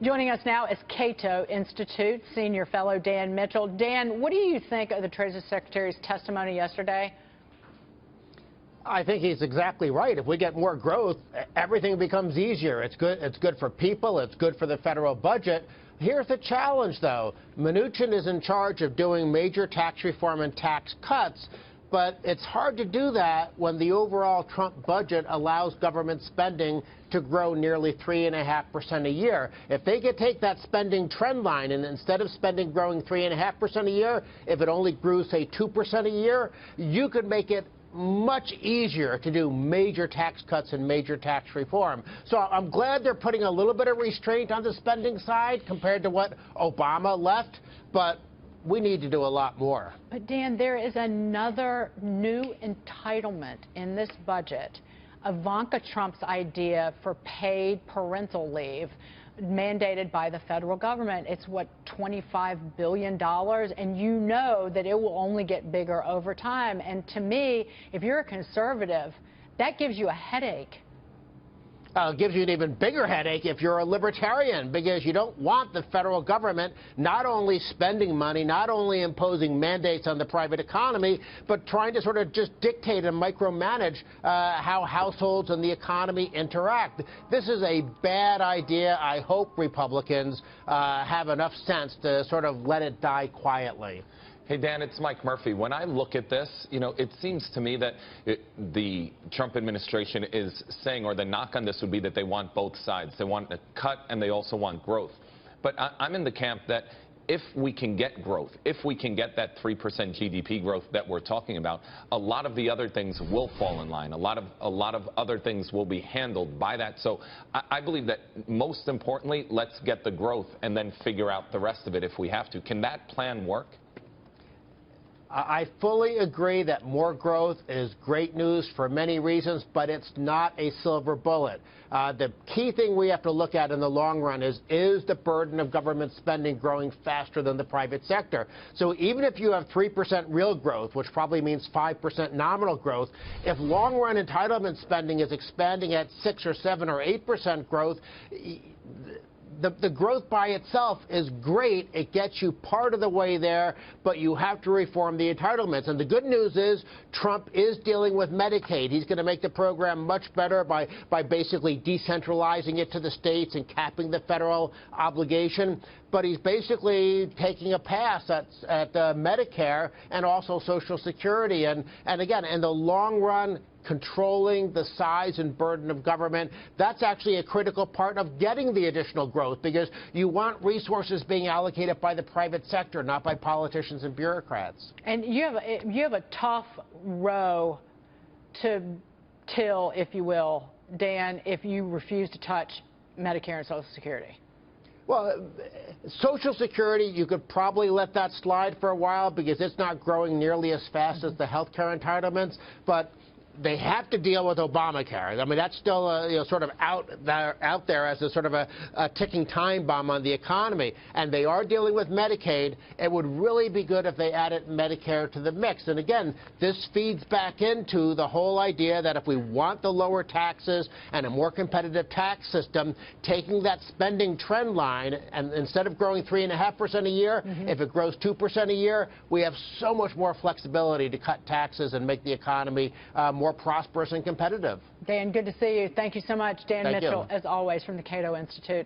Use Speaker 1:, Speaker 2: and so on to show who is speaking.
Speaker 1: Joining us now is Cato Institute Senior Fellow Dan Mitchell. Dan, what do you think of the Treasury Secretary's testimony yesterday?
Speaker 2: I think he's exactly right. If we get more growth, everything becomes easier. It's good for people. It's good for the federal budget. Here's the challenge, though. Mnuchin is in charge of doing major tax reform and tax cuts, but it's hard to do that when the overall Trump budget allows government spending to grow nearly 3.5% a year. If they could take that spending trend line and instead of spending growing 3.5% a year, if it only grew, say, 2% a year, you could make it much easier to do major tax cuts and major tax reform. So I'm glad they're putting a little bit of restraint on the spending side compared to what Obama left, but we need to do a lot more.
Speaker 1: But Dan, there is another new entitlement in this budget. Ivanka Trump's idea for paid parental leave mandated by the federal government. It's what, $25 billion, and you know that it will only get bigger over time. And to me, if you're a conservative, that gives you a headache.
Speaker 2: Gives you an even bigger headache if you're a libertarian, because you don't want the federal government not only spending money, not only imposing mandates on the private economy, but trying to sort of just dictate and micromanage how households and the economy interact. This is a bad idea. I hope Republicans have enough sense to sort of let it die quietly.
Speaker 3: Hey, Dan, it's Mike Murphy. When I look at this, it seems to me that the Trump administration is saying, or the knock on this would be that they want both sides. They want a cut and they also want growth. But I'm in the camp that if we can get growth, if we can get that 3% GDP growth that we're talking about, a lot of the other things will fall in line. A lot of other things will be handled by that. So I believe that most importantly, let's get the growth and then figure out the rest of it if we have to. Can that plan work?
Speaker 2: I fully agree that more growth is great news for many reasons, but it's not a silver bullet. The key thing we have to look at in the long run is the burden of government spending growing faster than the private sector? So even if you have 3% real growth, which probably means 5% nominal growth, if long-run entitlement spending is expanding at 6 or 7 or 8% growth, the growth by itself is great. It gets you part of the way there, but you have to reform the entitlements. And the good news is Trump is dealing with Medicaid. He's going to make the program much better by basically decentralizing it to the states and capping the federal obligation. But he's basically taking a pass at Medicare and also Social Security. And again, in the long run, controlling the size and burden of government, that's actually a critical part of getting the additional growth, because you want resources being allocated by the private sector, not by politicians and bureaucrats.
Speaker 1: And you have a tough row to till, if you will, Dan, if you refuse to touch Medicare and Social Security.
Speaker 2: Well, Social Security, you could probably let that slide for a while because it's not growing nearly as fast as the health care entitlements, but they have to deal with Obamacare. I mean, that's still sort of out there as a sort of a ticking time bomb on the economy. And they are dealing with Medicaid. It would really be good if they added Medicare to the mix. And again, this feeds back into the whole idea that if we want the lower taxes and a more competitive tax system, taking that spending trend line, and instead of growing 3.5% a year, if it grows 2% a year, we have so much more flexibility to cut taxes and make the economy more prosperous and competitive.
Speaker 1: Dan, good to see you. Thank you so much. Dan Mitchell,
Speaker 2: you.
Speaker 1: as always, from the Cato Institute.